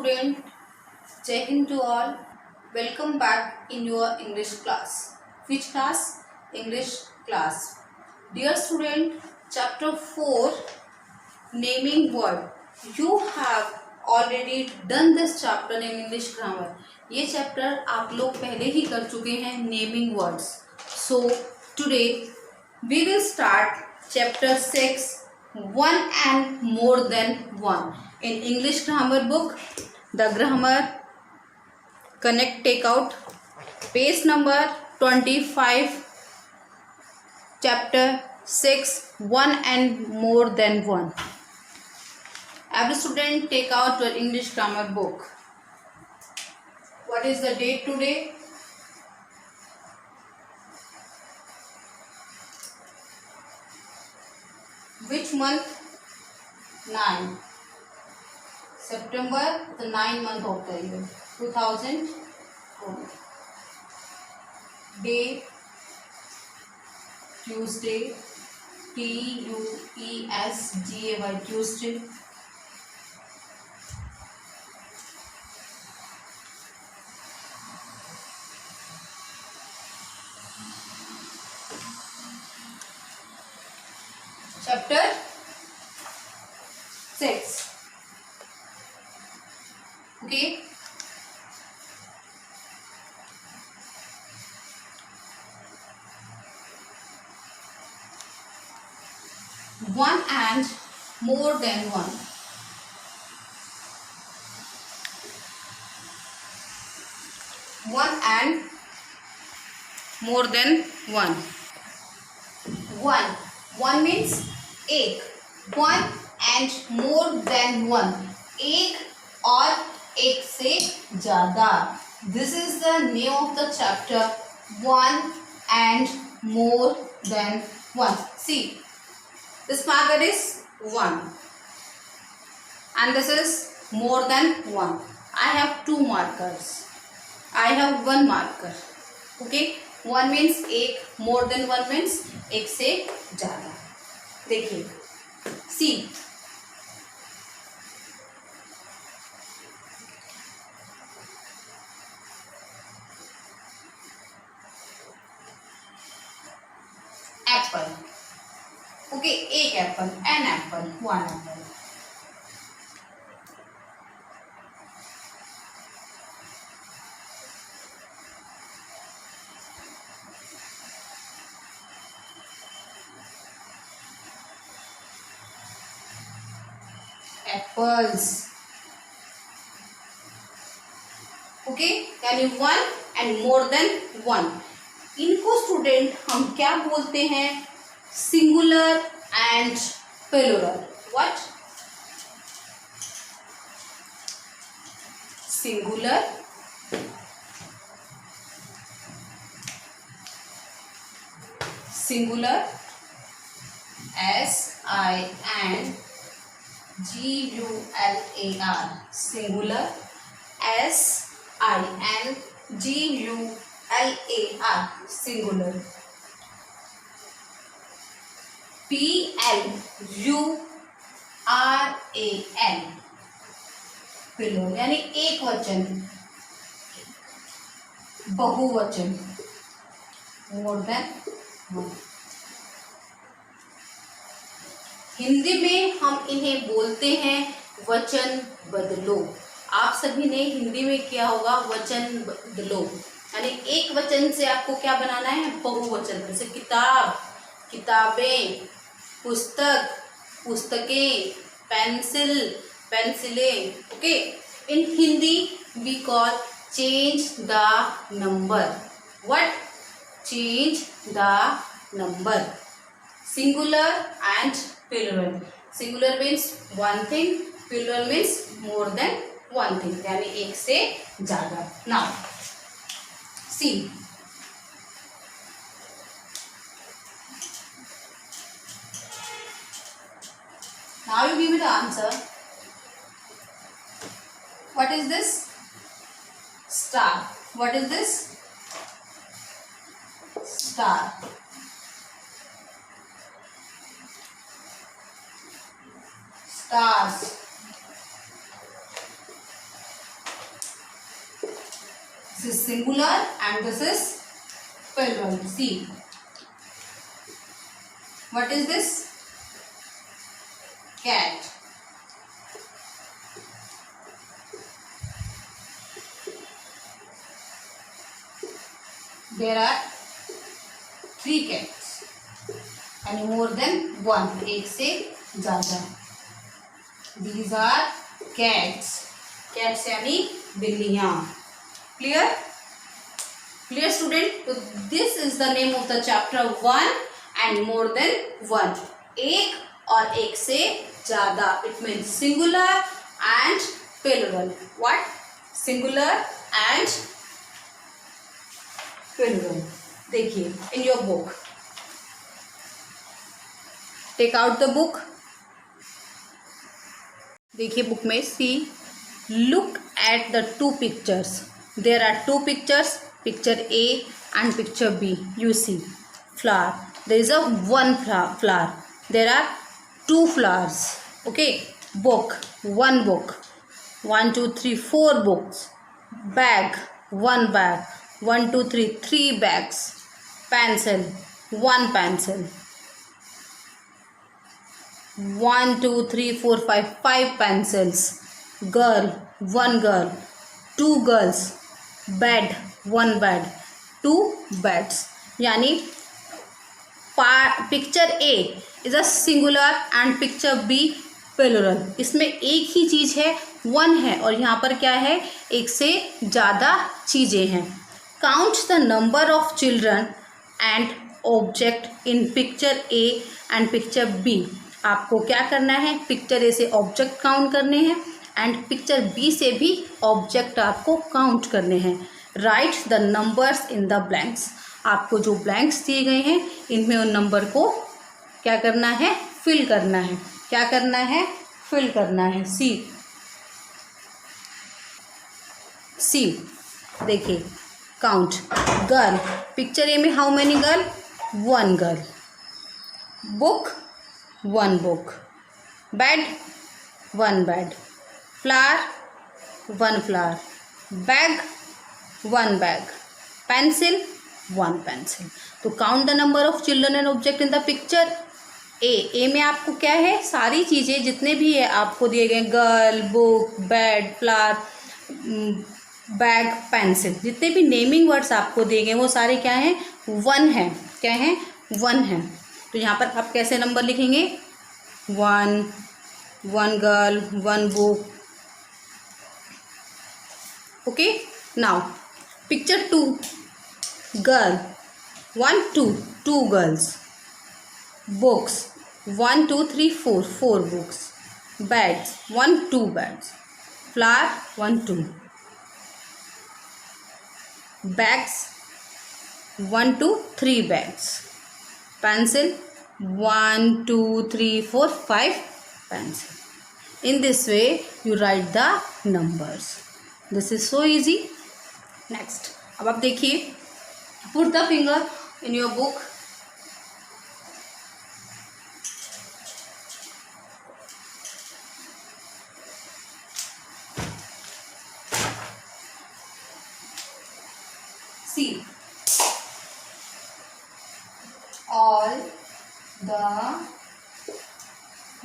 student, Jai Hind to all. Welcome back in your English class. Which class? English class. Dear student, chapter 4, naming word. You have already done this chapter in English grammar. ये chapter आप लोग पहले ही कर चुके हैं, naming words. So today we will start chapter 6, one and more than one. In English grammar book, the grammar connect take out page number 25, chapter 6, one and more than one. Every student take out your English grammar book. What is the date today? Which month? 9 September, the 9 month of the year 2020. Day Tuesday, Tuesday, Tuesday. Chapter 6. Okay. One and more than one. One and more than one. One means एक. One and more than one. एक और एक से ज़्यादा. This is the name of the chapter. One and more than one. See, this marker is 1 and this is more than 1. I have 2 markers. I have 1 marker. Okay, 1 means एक, more than 1 means एक से ज़्यादा. देखिए, see, apple. Okay, एक apple, an apple, 1 apple. Apples. Okay, यानी 1 and more than 1. इनको student हम क्या बोलते हैं? Singular and plural. What? Singular singular SINGULAR singular SINGULAR singular. PLURAL plural यानी एक वचन, बहुवचन, मोर देन वन. हिंदी में हम इन्हें बोलते हैं वचन बदलो. आप सभी ने हिंदी में किया होगा वचन बदलो, यानी एक वचन से आपको क्या बनाना है? बहुवचन. जैसे किताब, किताबें, पुस्तक, पुस्तकें, पेंसिल, पेंसिलें. Okay, in Hindi we call change the number. What? Change the number. Singular and plural. Singular means one thing, plural means more than one thing, यानी एक से ज्यादा. Now see, now you give me the answer. What is this? Star. What is this? Star. Stars. This is singular and this is plural. See, what is this? Cat. There are 3 cats and more than 1, एक से ज़्यादा. These are cats. Cats यानी बिल्लियाँ. Clear? Clear student? So this is the name of the chapter 1 and more than 1. एक और एक से ज़्यादा. It means singular and plural. What? Singular and plural. देखिए in your book. Take out the book. देखिए book में see. Look at the 2 pictures. There are 2 pictures. Picture A and picture B. You see flower. There is a 1 flower. There are 2 flowers. Okay. Book. 1 book. 1, 2, 3, 4 books. Bag. 1 bag. 1, 2, 3, 3 bags. Pencil. 1 pencil. 1, 2, 3, 4, 5. 5 pencils. Girl. 1 girl. 2 girls. Bed. 1 bed. 2 beds. यानी picture A is a singular and picture B plural. इसमें एक ही चीज है 1 है और यहाँ पर क्या है एक से ज़्यादा चीज़ें हैं. Count the number of children and object in picture A and picture B. आपको क्या करना है पिक्चर A से ऑब्जेक्ट काउंट करने हैं एंड पिक्चर B से भी ऑब्जेक्ट आपको काउंट करने हैं. Right the numbers in the blanks. आपको जो ब्लैंक्स दिए गए हैं इनमें उन नंबर को क्या करना है फिल करना है. क्या करना है फिल करना है. सी देखिए काउंट. गर्ल. पिक्चर ए में how many girl 1 girl. Book 1 book. Bed 1 bed. Flower 1 flower. Bag 1 bag. Pencil 1 pencil. तो count the number of children and object in the picture A में आपको क्या है सारी चीज़ें जितने भी है आपको दिए गए girl book bed flower bag pencil जितने भी नेमिंग वर्ड्स आपको दिए गए वो सारे क्या हैं 1 हैं. क्या हैं 1 हैं. तो यहाँ पर आप कैसे नंबर लिखेंगे 1 girl 1 book. Okay. Now picture 2 girl 1 2 girls. Books 1 2 3 4 books. Beds 1 2 beds. Flower 1 2. Bags 1 2 3 bags. Pencil 1 2 3 4 5 pencil. In this way you write the numbers. This is so easy. Next. अब आप देखिए put the finger in your book. See all the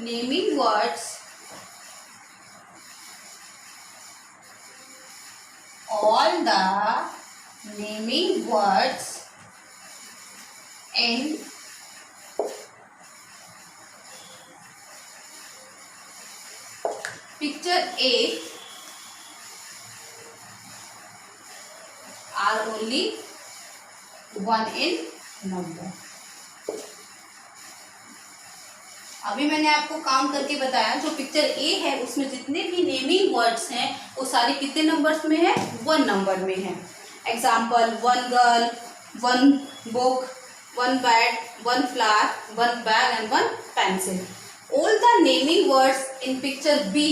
naming words in picture A are only 1 in number. अभी मैंने आपको count करके बताया जो picture ए है उसमें जितने भी नेमिंग वर्ड्स हैं वो सारे कितने नंबर्स में है 1 नंबर में है. Example 1 girl 1 book 1 bed 1 flower 1 bag and 1 pencil. All the naming words in picture B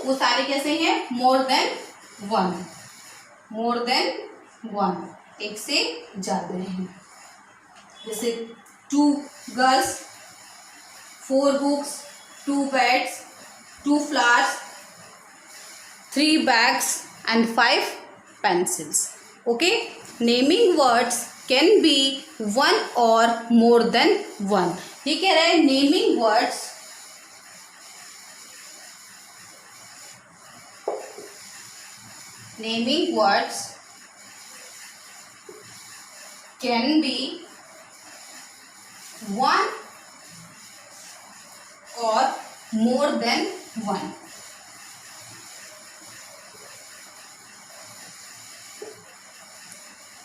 वो सारे कैसे हैं मोर देन 1 एक से ज्यादा हैं. जैसे 2 girls 4 books 2 beds 2 flowers 3 bags and 5 pencils. Okay, naming words can be one or more than one. ये कह रहा है naming words can be one or more than one.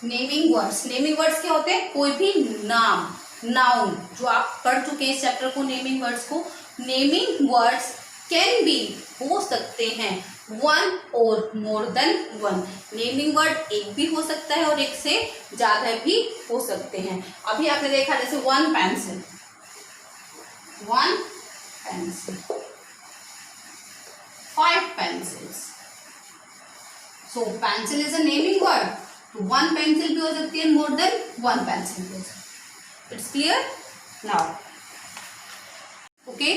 Naming words क्या होते हैं? कोई भी नाम, नाउन, जो आप पढ़ चुके हैं इस चैप्टर को, नेमिंग वर्ड्स को. नेमिंग वर्ड्स कैन बी, हो सकते हैं, वन और मोर देन वन. नेमिंग वर्ड एक भी हो सकता है और एक से ज्यादा भी हो सकते हैं. अभी आपने देखा जैसे one pencil, 5 pencils. So pencil is a naming word. तो 1 pencil भी हो सकती है, more than 1 pencil भी हो सकती है. It's clear now. Okay.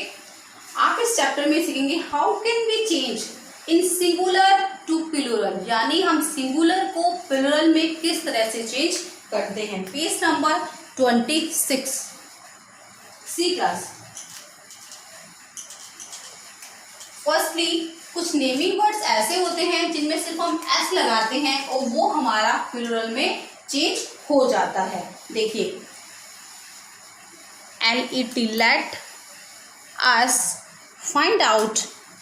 आप इस चैप्टर में सीखेंगे how can we change in singular to plural, यानी हम सिंगुलर को प्लूरल में किस तरह से चेंज करते हैं. Page number 26. सी क्लास. फर्स्टली कुछ नेमिंग वर्ड्स ऐसे होते हैं जिनमें सिर्फ हम एस लगाते हैं और वो हमारा प्लूरल में चेंज हो जाता है. देखिए, LET, let us find out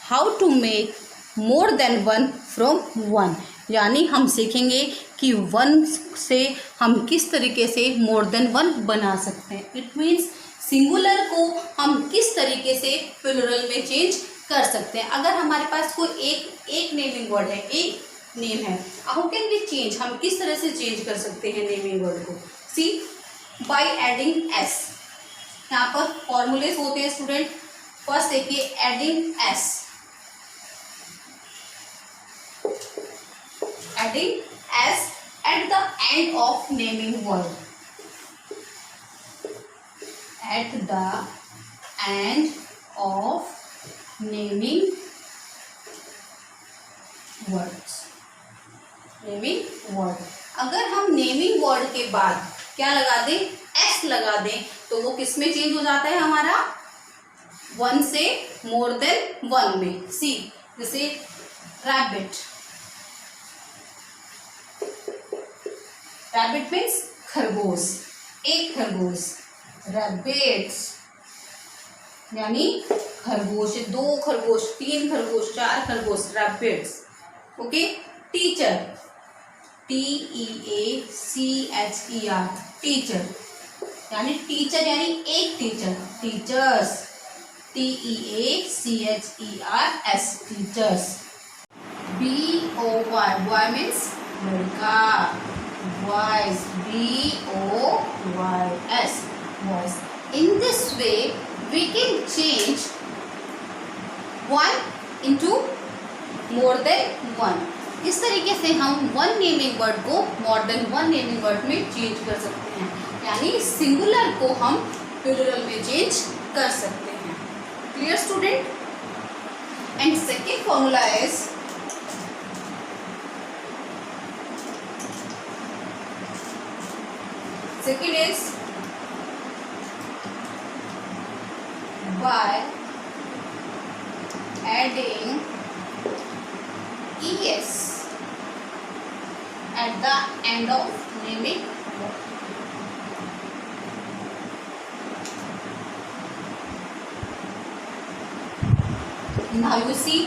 how to make more than one from one, यानी हम सीखेंगे कि वन से हम किस तरीके से मोर देन वन बना सकते हैं. इट मीन्स सिंगुलर को हम किस तरीके से प्लूरल में चेंज कर सकते हैं. अगर हमारे पास कोई एक नेमिंग वर्ड है, एक नेम है, हाउ कैन वी चेंज, हम किस तरह से चेंज कर सकते हैं नेमिंग वर्ड को. सी, बाय एडिंग एस. यहाँ पर फॉर्मूलेस होते हैं स्टूडेंट. फर्स्ट देखिए, adding S, at the end of naming word, at the end of naming words. Naming word, अगर हम नेमिंग वर्ड के बाद क्या लगा दें, एस लगा दें, तो वो किस में चेंज हो जाता है हमारा, वन से मोर देन वन में. सी, जैसे रैबिट. रैबिट मीन्स खरगोश, एक खरगोश. रैबिट्स यानी खरगोश, 2 खरगोश, 3 खरगोश, 4 खरगोश, rabbits. Okay. Teacher, TEACHER, teacher, यानी टीचर यानी एक teacher. Teachers, TEACHERS, teachers. BOY, boy means लड़का. Boys, BOYS, boys. In this way we can change one into more than one. इस तरीके से हम वन नेमिंग वर्ड को मोर देन वन नेमिंग वर्ड में चेंज कर सकते हैं, यानी सिंगुलर को हम प्लूरल में चेंज कर सकते हैं. Clear student? And second formula is by adding es at the end of naming word. Now you see,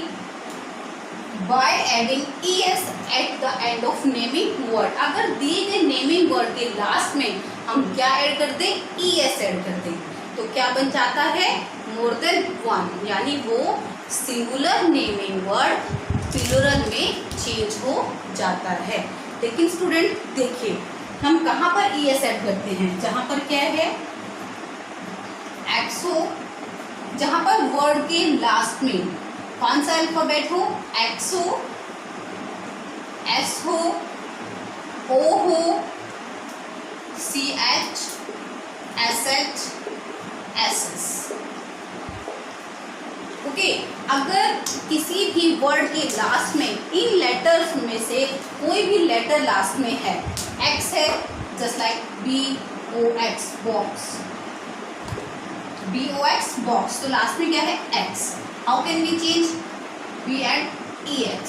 by adding es at the end of naming word, अगर दिए गए नेमिंग वर्ड के last में हम क्या ऐड कर दें, es add कर दें, तो क्या बन जाता है, मोर देन वन, यानी वो सिंगुलर नेमिंग वर्ड प्लूरल में चेंज हो जाता है. लेकिन स्टूडेंट देखिए, हम कहाँ पर es ऐड करते हैं, जहाँ पर क्या है, एक्स हो, जहाँ पर वर्ड के लास्ट में कौन सा अल्फाबेट हो, एक्स हो, एस हो, ओ हो, CH, SH, SS. ओके, अगर किसी भी वर्ड के लास्ट में इन लेटर्स में से कोई भी लेटर लास्ट में है, एक्स है, just like BOX box, BOX box, तो लास्ट में क्या है X. How can we change? We add EX,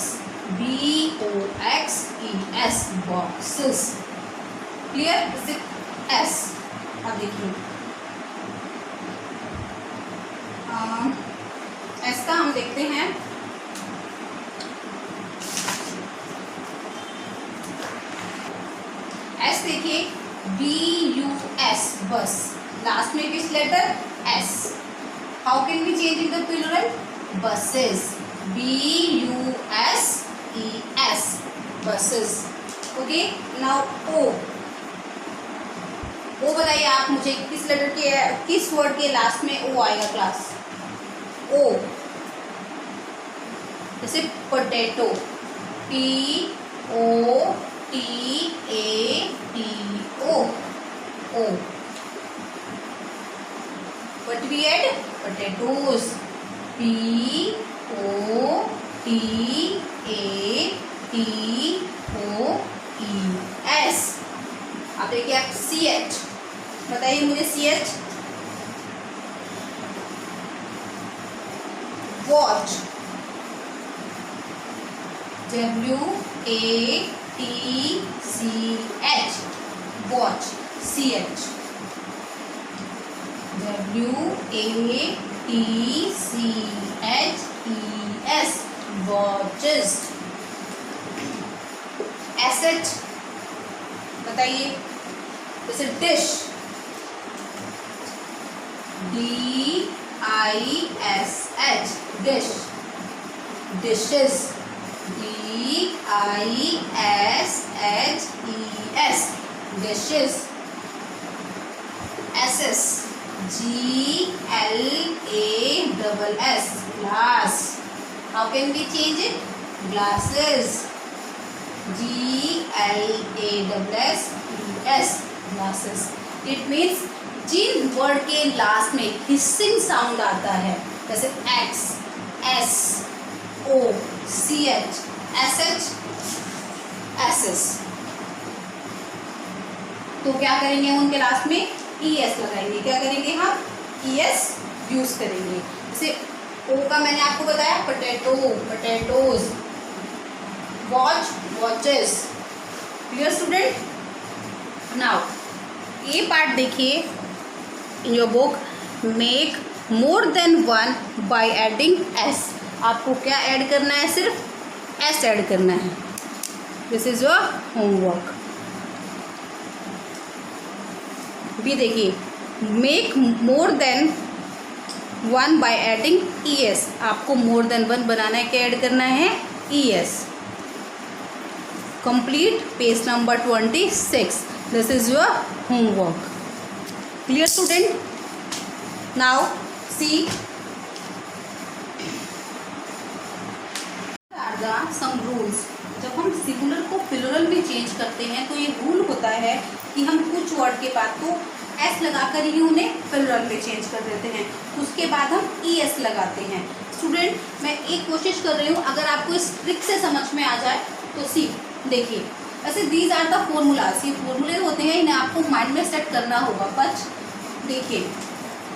BOXES boxes. Clear? Yes. अब देखिए एस का हम देखते हैं. एस देखिए BUS बस, लास्ट में किस letter? S. How can we change in the plural? Buses, BUSES buses. Okay, now O बताइए आप मुझे किस लेटर के, किस वर्ड के लास्ट में ओ आएगा क्लास? ओ. जैसे potato, POTATO, O. What we add? Potatoes, POTATOES. अब देखिए आप CH, बताइए मुझे CH. Watch, WATCH watch, CH. WATCHES watches. SH बताइए. जैसे dish, DISH dish. Dishes, DISHES dishes. SS, GLASS glass. How can we change it? Glasses, GLASSES glasses. It means जिन word के last में हिसिंग साउंड आता है, जैसे X, S, O, CH, SH, SS, तो क्या करेंगे उनके लास्ट में? ES लगाएंगे. क्या करेंगे हम? ES यूज करेंगे. जैसे ओ का मैंने आपको बताया, potato, potatoes. Watch, watches. Clear student? Now ये पार्ट देखिए इन your book. Make more than one by adding S. आपको क्या ऐड करना है? सिर्फ S ऐड करना है. This is your homework. भी देखिए, make more than one by adding ES. आपको मोर देन वन बनाना है, क्या ऐड करना है? ES. Complete page number 26. This is your homework. Clear student? Now see some rules. जब हम सिंगुलर को प्लूरल में चेंज करते हैं तो ये रूल होता है कि हम कुछ वर्ड के बाद तो S लगाकर ही उन्हें प्लूरल में चेंज कर देते हैं. उसके बाद हम ES लगाते हैं. स्टूडेंट, मैं एक कोशिश कर रही हूँ, अगर आपको इस ट्रिक से समझ में आ जाए तो सी देखिए. ऐसे दीज आर द फॉर्मूलाज. ये फॉर्मूले होते हैं, इन्हें आपको माइंड में सेट करना होगा. बट देखिए,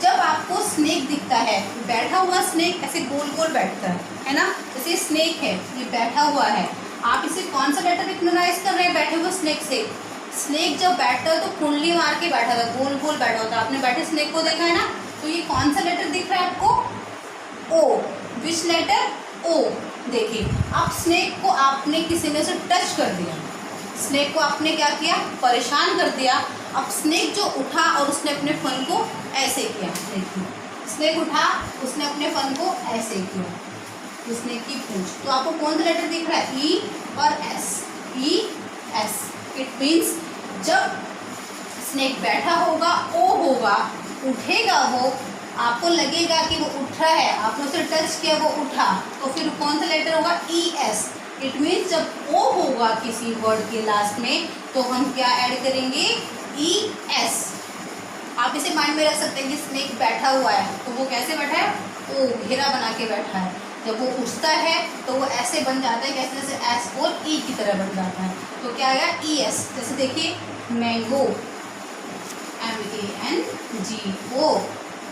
जब आपको स्नेक दिखता है, बैठा हुआ स्नेक ऐसे गोल गोल बैठता है ना. जैसे स्नेक है, ये बैठा हुआ है. आप इसे कौन सा लेटर रिकॉग्नाइज कर रहे हैं? बैठे हुए स्नेक से. स्नेक जब बैठता है तो कुंडली मार के बैठा था, गोल गोल बैठा होता है. आपने बैठे स्नेक को देखा है ना. तो ये कौन सा लेटर दिख रहा है आपको? O. विच लेटर? O. देखिए, अब स्नेक को आपने किसी ने से टच कर दिया. स्नेक को आपने क्या किया? परेशान कर दिया. अब स्नेक जो उठा और उसने अपने फन को ऐसे किया. देखिए, स्नेक उठा, उसने अपने फन को ऐसे किया. स्नेक की पूंछ. तो आपको कौन सा लेटर दिख रहा है? E और S. ES. इट मीन्स जब स्नेक बैठा होगा, O होगा, उठेगा वो, आपको लगेगा कि वो उठ रहा है, आपने उसे टच किया, वो उठा, तो फिर कौन सा लेटर होगा? ES. इट मीन्स जब O होगा किसी वर्ड के लास्ट में तो हम क्या ऐड करेंगे? ES. आप इसे माइंड में रख सकते हैं कि स्नेक बैठा हुआ है, तो वो कैसे बैठा है? ओ घेरा बना के बैठा है। जब वो उठता है तो वो ऐसे बन जाता है, कैसे जैसे एस और ई की तरह बन जाता है। तो क्या आएगा ई एस। जैसे देखिए मैंगो, MANGO,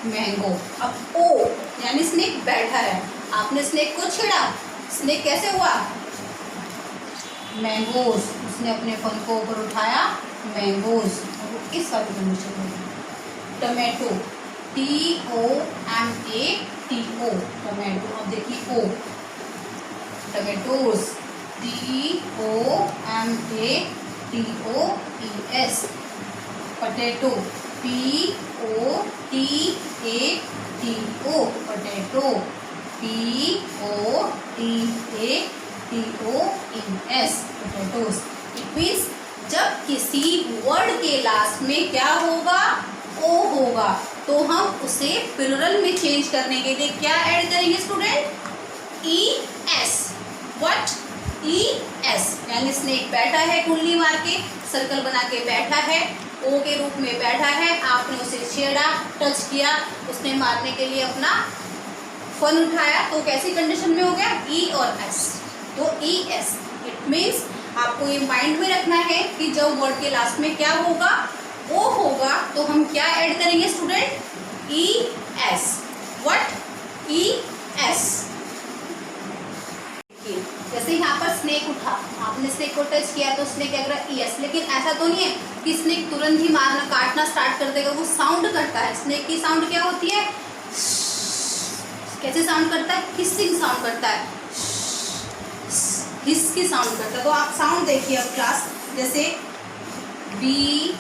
मैंगो। अब ओ यानी स्नेक बैठा है, आपने स्नेक को छेड़ा, स्नेक कैसे हुआ, मैंगोज, उसने अपने फल को ऊपर उठाया, मैंगोज, और वो किस वाली कंडीशन में, टमेटो, TOMATO, टमेटो। अब देखिए O, tomatoes, TOMATOES, potato, POTATO, potato, POTATOES, potatoes. It means जब किसी वर्ड के लास्ट में क्या होगा, ओ होगा, तो हम उसे प्लुरल में चेंज करने के लिए क्या ऐड करेंगे स्टूडेंट, ES। व्हाट, ES, यानी स्नेक बैठा है, कुंडली मार के सर्कल बना के बैठा है, ओ के रूप में बैठा है, आपने उसे छेड़ा, टच किया, उसने मारने के लिए अपना फन उठाया, तो कैसी कंडीशन में हो गया, E और S, तो ES। इट मीन्स आपको ये माइंड में रखना है कि जब वर्ड के लास्ट में क्या होगा, ओ होगा, तो हम क्या ऐड करेंगे स्टूडेंट, ES। What, ES। जैसे यहाँ पर स्नेक उठा, आपने स्नेक को टच किया तो स्नेक क्या कर रहा है, ES। लेकिन ऐसा तो नहीं है कि स्नेक तुरंत ही मारना काटना स्टार्ट कर देगा, वो साउंड करता है। स्नेक की साउंड क्या होती है, कैसे साउंड करता है, हिसिंग साउंड करता है, हिस की साउंड करता है। तो आप साउंड देखिए अब क्लास, जैसे BRUSHES,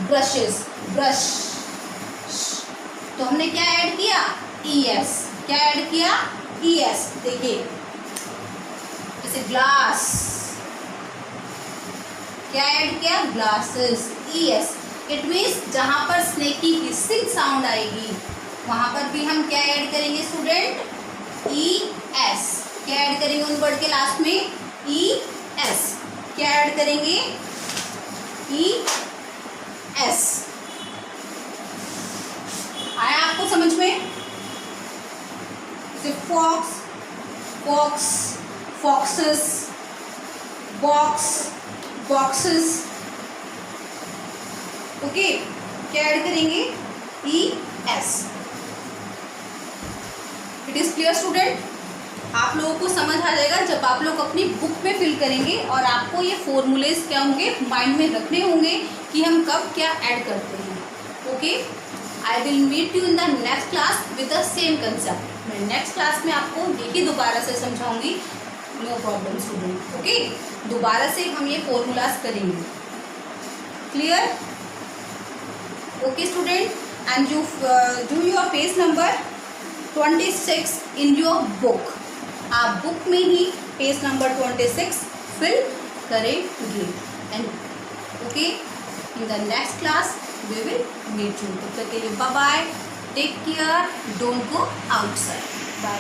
ब्रशेस, ब्रश। तो हमने क्या ऐड किया, ES। क्या ऐड किया, ES। देखिए जैसे ग्लास, क्या ऐड किया, ग्लासेस, ES। इट मीन्स जहां पर स्नेक की हिसिंग साउंड आएगी वहां पर भी हम क्या ऐड करेंगे स्टूडेंट, ES। क्या ऐड करेंगे उन वर्ड के लास्ट में, ES। क्या ऐड करेंगे, ES। आया आपको समझ में, जैसे fox, fox, foxes, box, boxes. Okay, क्या ऐड करेंगे, ES। It is clear student. आप लोगों को समझ आ जाएगा जब आप लोग अपनी बुक में फिल करेंगे, और आपको ये फॉर्मूलेज क्या होंगे, माइंड में रखने होंगे कि हम कब क्या ऐड करते हैं। Okay, I will meet you in the next class with the same concept. मैं नेक्स्ट क्लास में आपको यही दोबारा से समझाऊंगी, नो प्रॉब्लम स्टूडेंट। ओके, दोबारा से हम ये फॉर्मूलाज करेंगे, clear. Okay student, and you do your page number 26 in your book. आप बुक में ही पेज नंबर 26 फिल करेंगे। And okay, in the next class we will meet you. तब तक के लिए bye bye, take care, don't go outside, bye.